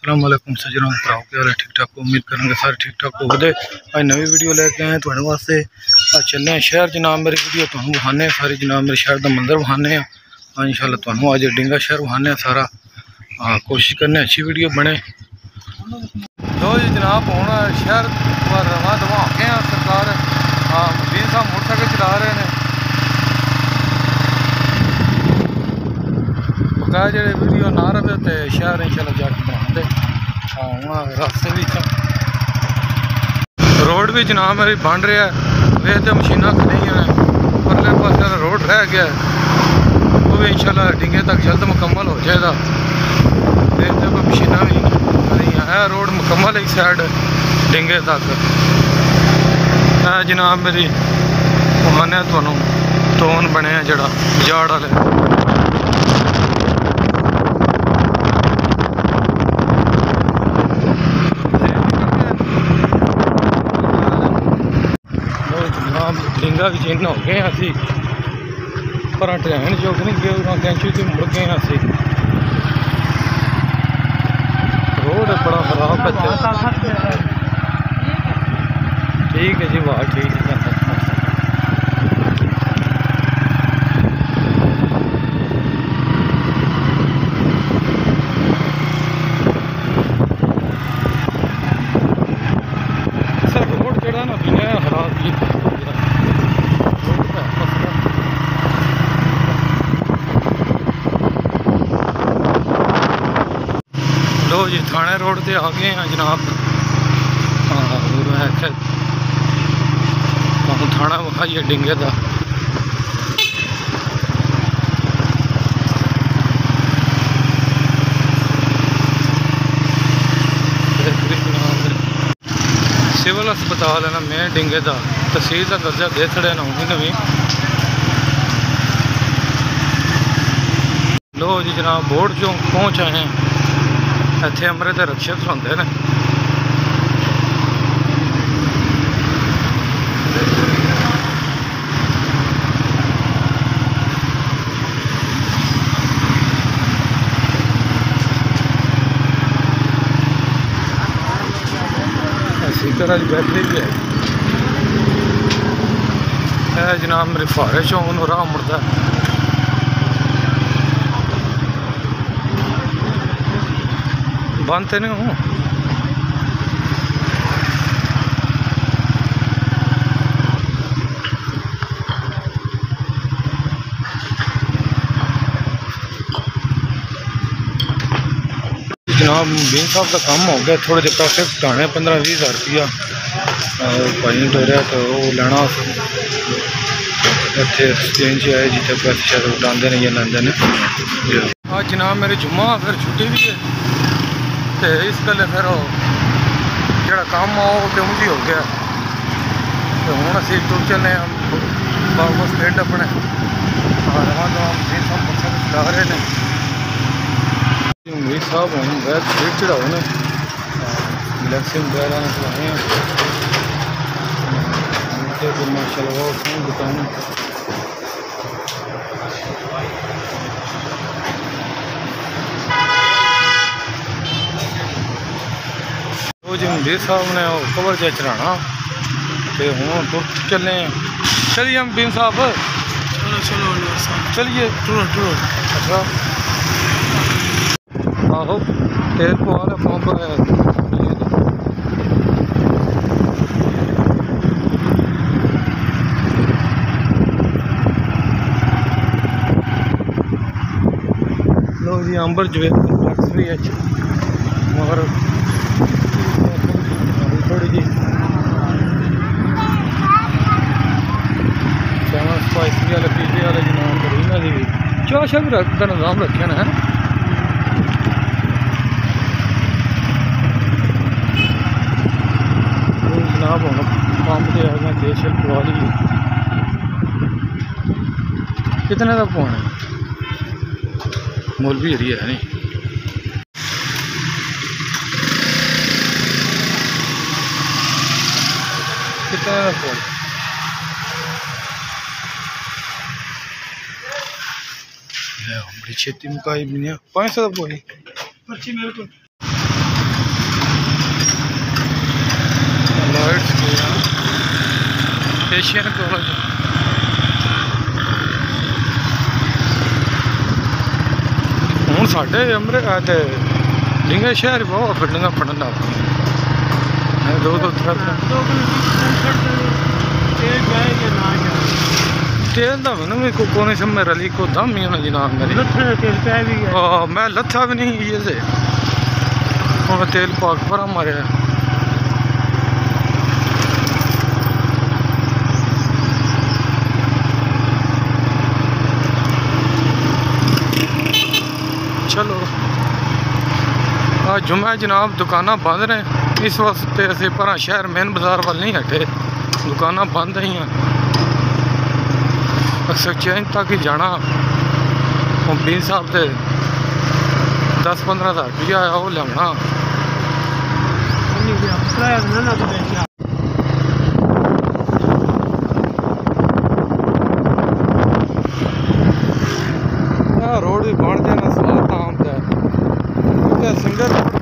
अस्सलाम वालेकुम सज्जनों भराओ क्या हाल है। ठीक ठाक उम्मीद करेंगे सारे ठीक ठाक हो गए। आज नवी वीडियो लेके आए थोड़े वास्ते। आज चलने हैं शहर जनाब। मेरी वीडियो तुहानू विखाने सारी जनाब मेरे शहर का मंजर विखाने। हाँ इंशाल्लाह तुहानू आज डिंगा शहर विखाने सारा। हाँ कोशिश करने अच्छी वीडियो बने। लो जी जनाब हूँ शहर पर रवा दवा आगे हैं सरकार। हाँ मुदीन साहब मोटरसाइकिल चला रहे हैं। बकाया जो वीडियो ना रहे तो शहर इंशाल्लाह जाके बना दे। हाँ रास्ते भी रोड भी जनाब मेरी बन रहा है। वे तो मशीना खड़ी हैं परले पास रोड रह गया है। वो भी इंशाल्लाह डिंगे तक जल्द मुकम्मल हो जाएगा। वे तो कोई मशीना भी खड़ी है। रोड मुकम्मल एक साइड डिंगे तक है जनाब। मेरी माने थानू टोन बने जड़ा बजाड़ वाले। डिंगा भी चिन्ह हो गए असी पर ट्रेन चुक नहीं गए कैंचू से मुड़ गए असी। रोड बड़ा खराब है। ठीक है जी वाह ठीक है। सर रोड जड़ा ना बिना खराब की लो जी थाने रोड से आ गए हैं जनाब। हाँ है थाना विखाइए डिंगे का। सिविल अस्पताल है ना मेन डिंगे का। तहसील का दर्जा दे छड़े ना होगी नवी। लो जी जनाब बोर्ड चौक पहुँच आए हैं। इतने अमृत रक्षक होंगे ने। इसी तरह बैठे भी है जनाब। मेरे फारे चौक नूं राह मुड़दा है। बंद तो नहीं हूँ जनाब। बीन साहब का काम हो गया। थोड़े जे पैसे घटाने 15-20 हज़ार रुपया भाई डोरिया तो वो लेना इतने एक्सचेंज आए जितने पैसे शायद उठाते हैं या लेंदे ने। आज जनाब मेरी जुम्मा फिर छुट्टी भी है तो इस गल फिर जोड़ा काम आ वो मुझे हो गया। तो हूँ असी तुर चलने वापस पिंड अपने। रवा चला रहे हैं उम्मीद साहब हूँ बैग फिर चढ़ाओ ने रिलैक्सिंग वगैरह चलाए हैं। माशाल्लाह दुकान जी मुदीर साहब ने कवर जो चढ़ाना तो हूँ तुर चले। चलिए हम बीन साहब चलिए। अच्छा आहो तेल पवा लो पंप लो जी अंबर जो कम्प्लेक्स भी है मगर थोड़ी जी सेवन स्पाइसी वाले पीजे वाले जनाब इन्हों की भी चाह शाह भी का निज़ाम रखे ना है। जनाब हम पंप से आ गए देशल पवा ली। कितने का पवाना मुल भी जरिए है नहीं। कितने का पवा बड़ी छेती मुकाई भी नहीं 500 का पवा पर्ची मेरे को लाइट्स एशियन कॉलेज हूँ साढ़े अमृत लिंगे शहर बहुत बिल्डिंग पढ़न लग पई दो तेल का मैनू भी कोने से मेरे लिए को दम ही होना जनाब मेरी मैं लत्था भी नहीं ये से हूँ तेल पाक भरा मारे चलो आज जुम्मा जनाब दुकाना बंद ने इस वास्ते अस पर शहर मेन बाजार वाल नहीं हटे दुकाना बंद ही हैं एक्सचेंज तक ही जाना बीन साहब से 10-15 हज़ार रुपया आया वो लिया रोड भी बन जाना स्वाद आम सिंगर